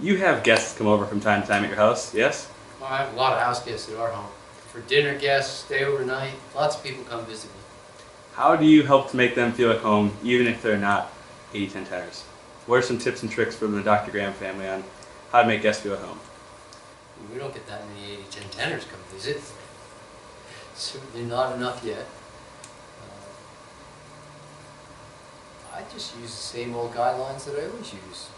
You have guests come over from time to time at your house, yes? Well, I have a lot of house guests at our home. For dinner guests, stay overnight, lots of people come visit me. How do you help to make them feel at home, even if they're not 80-10 tenors? What are some tips and tricks from the Dr. Graham family on how to make guests feel at home? We don't get that many 80-10 tenors come visit. Certainly not enough yet. I just use the same old guidelines that I always use.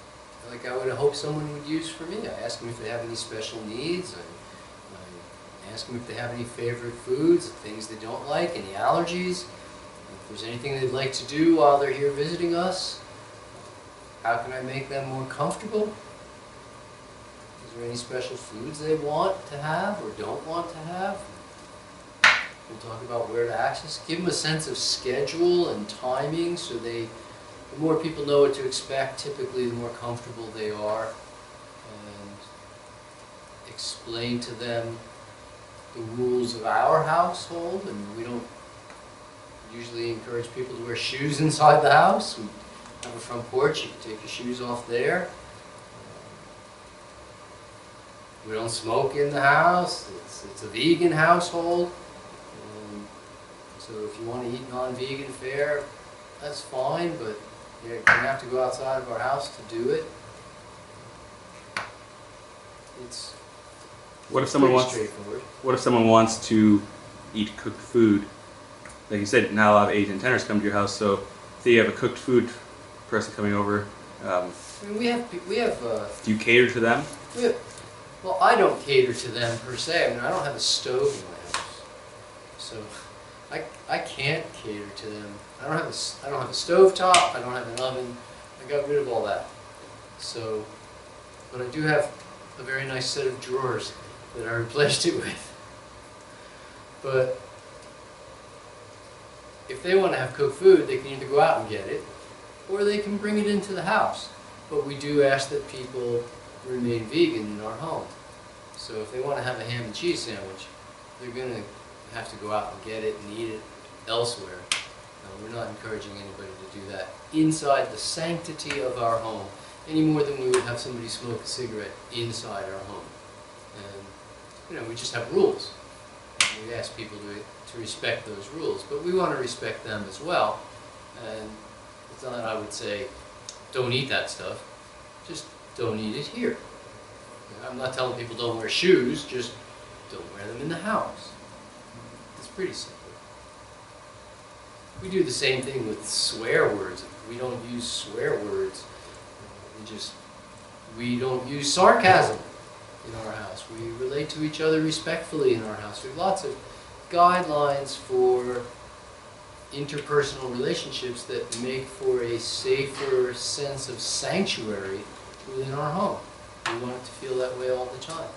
Like I would hope someone would use for me. I ask them if they have any special needs. I ask them if they have any favorite foods, things they don't like, any allergies. If there's anything they'd like to do while they're here visiting us. How can I make them more comfortable? Is there any special foods they want to have or don't want to have? We'll talk about where to access. Give them a sense of schedule and timing so the more people know what to expect, typically the more comfortable they are. And explain to them the rules of our household. And we don't usually encourage people to wear shoes inside the house. We have a front porch, you can take your shoes off there. We don't smoke in the house. It's a vegan household. So if you want to eat non-vegan fare, that's fine, but you're going to have to go outside of our house to do it. It's pretty straightforward. What if someone wants to eat cooked food? Like you said, not a lot of 80-10 tenors come to your house, so say you have a cooked food person coming over. I mean, we have. Do you cater to them? Well, I don't cater to them per se. I mean, I don't have a stove in my house, so I can't cater to them. I don't have a stovetop. I don't have an oven. I got rid of all that. So, but I do have a very nice set of drawers that I replaced it with. But if they want to have cooked food, they can either go out and get it, or they can bring it into the house. But we do ask that people remain vegan in our home. So if they want to have a ham and cheese sandwich, they're going to have to go out and get it and eat it elsewhere. We're not encouraging anybody to do that inside the sanctity of our home, any more than we would have somebody smoke a cigarette inside our home. And we just have rules. We ask people to respect those rules, but we want to respect them as well. And it's not that I would say, don't eat that stuff, just don't eat it here. I'm not telling people don't wear shoes, just don't wear them in the house. It's pretty simple. We do the same thing with swear words. We don't use swear words. We don't use sarcasm in our house. We relate to each other respectfully in our house. We have lots of guidelines for interpersonal relationships that make for a safer sense of sanctuary within our home. We want it to feel that way all the time.